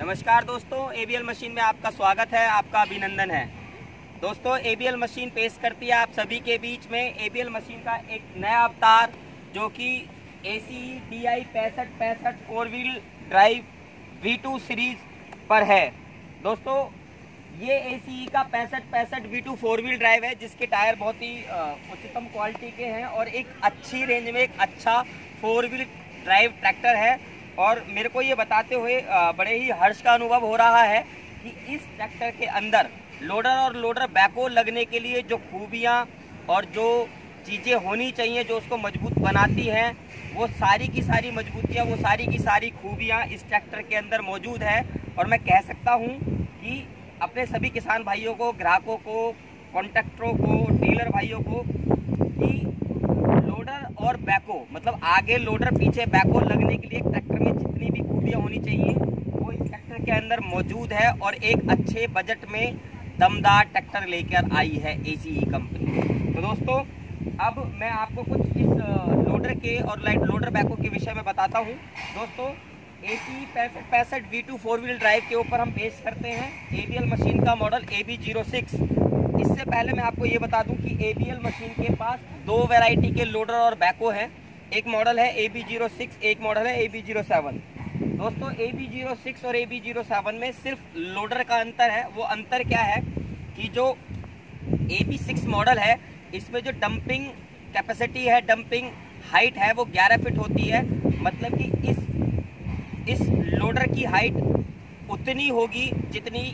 नमस्कार दोस्तों, ABL machine में आपका स्वागत है, आपका अभिनंदन है। दोस्तों, एबीएल मशीन पेश करती है आप सभी के बीच में एबीएल मशीन का एक नया अवतार, जो कि ACE DI 6565 4 wheel drive V2 series पर है। दोस्तों, ये ACE का 6565 V2 4 व्हील ड्राइव है, जिसके टायर बहुत ही उच्चतम क्वालिटी के हैं और एक अच्छी रेंज में एक अच्छा 4 व्हील ड्राइव ट्रैक्टर है। और मेरे को ये बताते हुए बड़े ही हर्ष का अनुभव हो रहा है कि इस ट्रैक्टर के अंदर लोडर और लोडर बैकहो लगने के लिए जो खूबियाँ और जो चीज़ें होनी चाहिए जो उसको मजबूत बनाती हैं, वो सारी की सारी मजबूतियाँ, वो सारी की सारी खूबियाँ इस ट्रैक्टर के अंदर मौजूद है। और मैं कह सकता हूँ कि अपने सभी किसान भाइयों को, ग्राहकों को, कॉन्ट्रैक्टरों को, डीलर भाइयों को कि लोडर और बैकहो, मतलब आगे लोडर पीछे बैकहो लगने के लिए ट्रैक्टर में जितनी भी खूबियाँ होनी चाहिए वो इस ट्रैक्टर के अंदर मौजूद है। और एक अच्छे बजट में दमदार ट्रैक्टर लेकर आई है ACE कंपनी। तो दोस्तों, अब मैं आपको कुछ इस लोडर के और लाइट लोडर बैकहो के विषय में बताता हूँ। दोस्तों, ACE 6565 V2 4 व्हील ड्राइव के ऊपर हम पेश करते हैं एबीएल मशीन का मॉडल AB06। इससे पहले मैं आपको ये बता दूं कि एबीएल मशीन के पास दो वैरायटी के लोडर और बैकहो हैं। एक मॉडल है AB06, एक मॉडल है AB07। दोस्तों, AB06 और AB07 में सिर्फ लोडर का अंतर है। वो अंतर क्या है कि जो AB6 मॉडल है, इसमें जो डंपिंग कैपेसिटी है, डंपिंग हाइट है, वो 11 फीट होती है। मतलब कि इस लोडर की हाइट उतनी होगी जितनी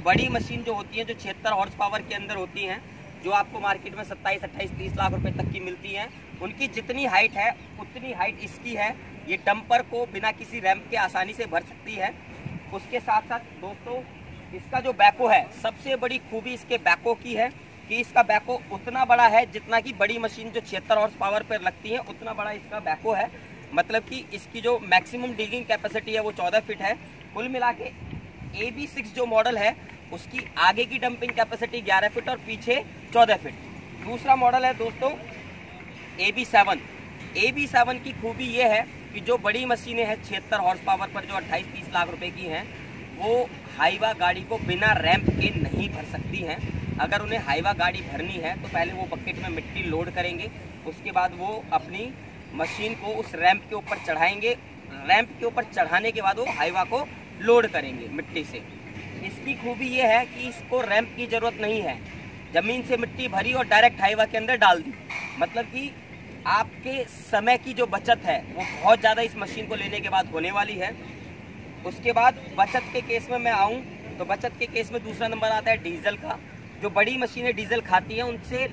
बड़ी मशीन जो होती है, जो 76 हॉर्स पावर के अंदर होती हैं, जो आपको मार्केट में 27, 28, 30 लाख रुपए तक की मिलती हैं, उनकी जितनी हाइट है उतनी हाइट इसकी है। ये डंपर को बिना किसी रैंप के आसानी से भर सकती है। उसके साथ साथ दोस्तों, इसका जो बैकहो है, सबसे बड़ी खूबी इसके बैकहो की है कि इसका बैकहो उतना बड़ा है जितना कि बड़ी मशीन जो 76 हॉर्स पावर पर लगती है, उतना बड़ा इसका बैकहो है। मतलब कि इसकी जो मैक्सिमम डिगिंग कैपेसिटी है वो 14 फीट है। कुल मिला के AB6 जो मॉडल है उसकी आगे की डंपिंग कैपेसिटी 11 फीट और पीछे 14 फीट। दूसरा मॉडल है दोस्तों AB7। AB7 की खूबी ये है कि जो बड़ी मशीनें हैं 76 हॉर्स पावर पर, जो 28-30 लाख रुपए की हैं, वो हाईवा गाड़ी को बिना रैंप के नहीं भर सकती हैं। अगर उन्हें हाईवा गाड़ी भरनी है तो पहले वो बकेट में मिट्टी लोड करेंगे, उसके बाद वो अपनी मशीन को उस रैंप के ऊपर चढ़ाएंगे। रैंप के ऊपर चढ़ाने के बाद वो हाईवा को लोड करेंगे मिट्टी से। इसकी खूबी ये है कि इसको रैंप की ज़रूरत नहीं है, ज़मीन से मिट्टी भरी और डायरेक्ट हाईवा के अंदर डाल दी। मतलब कि आपके समय की जो बचत है वो बहुत ज़्यादा इस मशीन को लेने के बाद होने वाली है। उसके बाद बचत के केस में मैं आऊँ तो बचत के केस में दूसरा नंबर आता है डीजल का। जो बड़ी मशीनें डीजल खाती हैं उनसे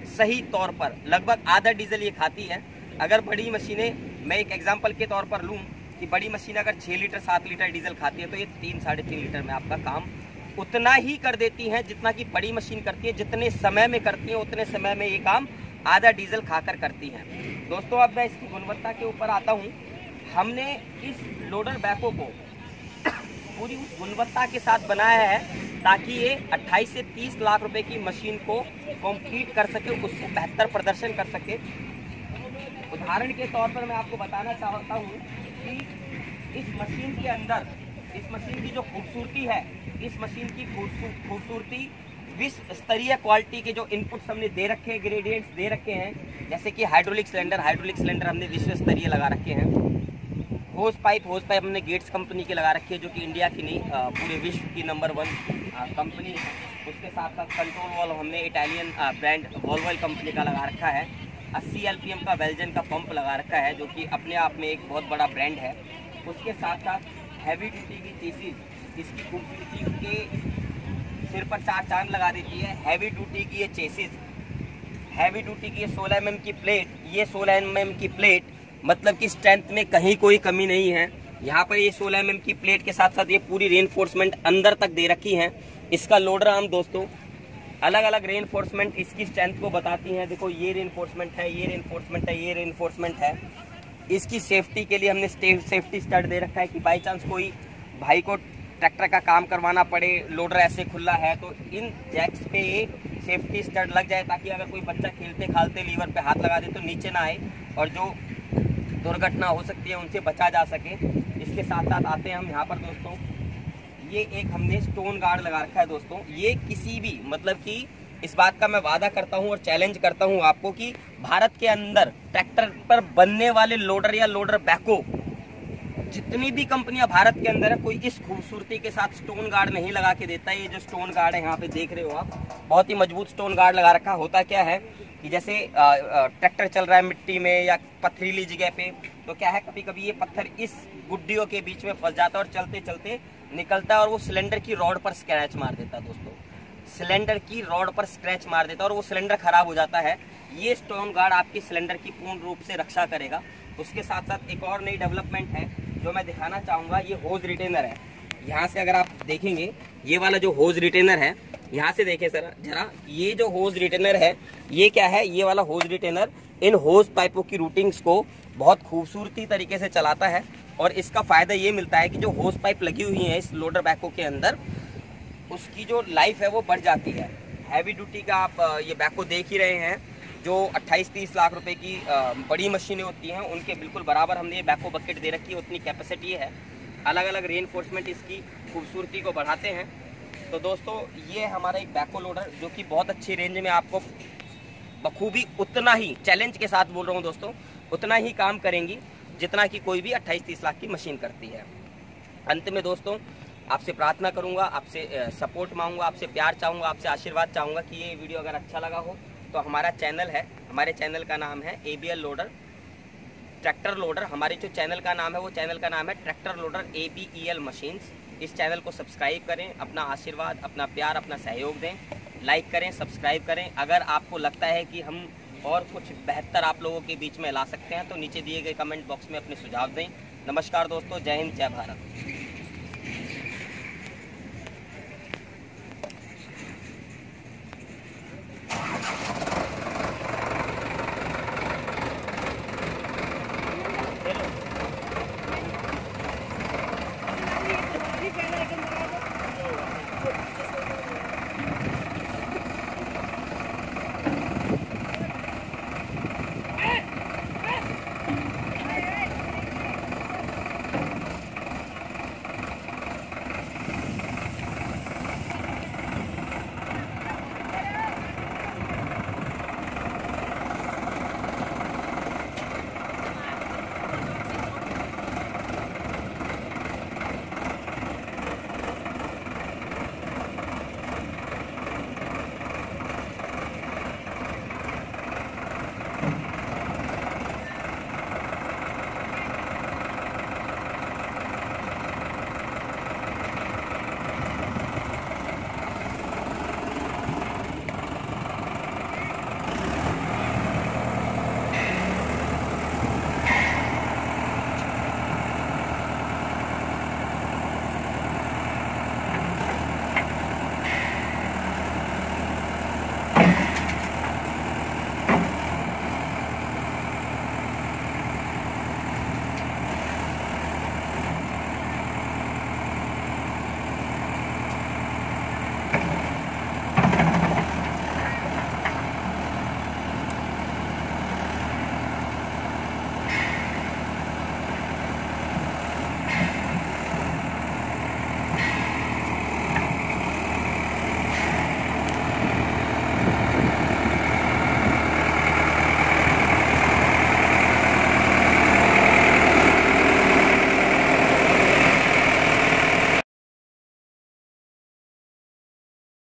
सही तौर पर लगभग आधा डीजल ये खाती है। अगर बड़ी मशीनें, मैं एक एग्जांपल के तौर पर लूँ कि बड़ी मशीन अगर 6 लीटर 7 लीटर डीजल खाती है, तो ये 3-3.5 लीटर में आपका काम उतना ही कर देती हैं जितना कि बड़ी मशीन करती है। जितने समय में करती हैं उतने समय में ये काम आधा डीजल खाकर करती हैं। दोस्तों, अब मैं इसकी गुणवत्ता के ऊपर आता हूँ। हमने इस लोडर बैकहो को पूरी उस गुणवत्ता के साथ बनाया है ताकि ये 28 से 30 लाख रुपए की मशीन को कॉम्पीट कर सके, उससे बेहतर प्रदर्शन कर सके। उदाहरण के तौर पर मैं आपको बताना चाहता हूँ कि इस मशीन के अंदर, इस मशीन की जो खूबसूरती है, इस मशीन की खूबसूरती विश्व स्तरीय क्वालिटी के जो इनपुट्स हमने दे रखे हैं, ग्रेडियंट्स दे रखे हैं, जैसे कि हाइड्रोलिक सिलेंडर हमने विश्व स्तरीय लगा रखे हैं। होज पाइप हमने गेट्स कंपनी के लगा रखी है, जो कि इंडिया की नहीं पूरे विश्व की नंबर 1 कंपनी है। उसके साथ साथ कंट्रोल वॉल्व हमने इटालियन ब्रांड वॉल्वो कंपनी का लगा रखा है। 80 LPM का वेल्जन का पंप लगा रखा है, जो कि अपने आप में एक बहुत बड़ा ब्रांड है। उसके साथ साथ हैवी ड्यूटी की चेसिस, इसकी खूबसूरती के सिर पर 4 चांद लगा देती है। हैवी ड्यूटी की ये चेसिस, हैवी ड्यूटी की ये 16 mm की प्लेट, ये 16 mm की प्लेट, मतलब कि स्ट्रेंथ में कहीं कोई कमी नहीं है। यहाँ पर ये 16 mm की प्लेट के साथ साथ ये पूरी रेनफोर्समेंट अंदर तक दे रखी है। इसका लोडर आर्म दोस्तों अलग अलग रेनफोर्समेंट इसकी स्ट्रेंथ को बताती हैं। देखो, ये रेनफोर्समेंट है, ये रेनफोर्समेंट है, ये रेनफोर्समेंट है। इसकी सेफ्टी के लिए हमने सेफ्टी स्टड दे रखा है कि बाई चांस कोई भाई को ट्रैक्टर का काम करवाना पड़े, लोडर ऐसे खुला है, तो इन जैक्स पे सेफ्टी स्टड लग जाए ताकि अगर कोई बच्चा खेलते खालते लीवर पे हाथ लगा दे तो नीचे ना आए। और जो दुर्घटना हो सकती है उनसे बचा जा सके। इसके साथ साथ आते हैं हम यहाँ पर दोस्तों, ये एक हमने स्टोन गार्ड लगा रखा है दोस्तों। ये किसी भी मतलब कि इस बात का मैं वादा करता हूँ और चैलेंज करता हूँ आपको कि भारत के अंदर ट्रैक्टर पर बनने वाले लोडर या लोडर बैको जितनी भी कंपनियां भारत के अंदर है, कोई इस खूबसूरती के साथ स्टोन गार्ड नहीं लगा के देता है। ये जो स्टोन गार्ड है यहाँ पे देख रहे हो आप, बहुत ही मजबूत स्टोन गार्ड लगा रखा। होता क्या है कि जैसे ट्रैक्टर चल रहा है मिट्टी में या पथरीली जगह पे, तो क्या है कभी कभी ये पत्थर इस गुड्डियों के बीच में फंस जाता है और चलते चलते निकलता है और वो सिलेंडर की रॉड पर स्क्रैच मार देता है दोस्तों। सिलेंडर की रॉड पर स्क्रैच मार देता है और वो सिलेंडर खराब हो जाता है। ये स्टोन गार्ड आपकी सिलेंडर की पूर्ण रूप से रक्षा करेगा। उसके साथ साथ एक और नई डेवलपमेंट है जो मैं दिखाना चाहूँगा, ये होज रिटेनर है। यहाँ से अगर आप देखेंगे, ये वाला जो होज रिटेनर है, यहाँ से देखें सर जरा, ये जो होज रिटेनर है ये क्या है, ये वाला होज रिटेनर इन होज पाइपों की रूटिंग्स को बहुत खूबसूरती तरीके से चलाता है। और इसका फ़ायदा ये मिलता है कि जो होज पाइप लगी हुई है इस लोडर बैको के अंदर, उसकी जो लाइफ है वो बढ़ जाती है। हैवी ड्यूटी का आप ये बैको देख ही रहे हैं, जो 28-30 लाख रुपए की बड़ी मशीनें होती हैं उनके बिल्कुल बराबर हमने ये बैको बकेट दे रखी है, उतनी कैपेसिटी है। अलग अलग रेनफोर्समेंट इसकी खूबसूरती को बढ़ाते हैं। तो दोस्तों ये हमारा एक बैको लोडर जो कि बहुत अच्छी रेंज में आपको बखूबी उतना ही, चैलेंज के साथ बोल रहा हूँ दोस्तों, उतना ही काम करेंगी जितना कि कोई भी 28-30 लाख की मशीन करती है। अंत में दोस्तों आपसे प्रार्थना करूंगा, आपसे सपोर्ट मांगूंगा, आपसे प्यार चाहूँगा, आपसे आशीर्वाद चाहूँगा कि ये वीडियो अगर अच्छा लगा हो तो हमारा चैनल है, हमारे चैनल का नाम है ABL लोडर ट्रैक्टर लोडर। हमारे जो चैनल का नाम है वो चैनल का नाम है ट्रैक्टर लोडर ABEL मशीन्स। इस चैनल को सब्सक्राइब करें, अपना आशीर्वाद, अपना प्यार, अपना सहयोग दें, लाइक करें, सब्सक्राइब करें। अगर आपको लगता है कि हम और कुछ बेहतर आप लोगों के बीच में ला सकते हैं तो नीचे दिए गए कमेंट बॉक्स में अपने सुझाव दें। नमस्कार दोस्तों, जय हिंद, जय भारत।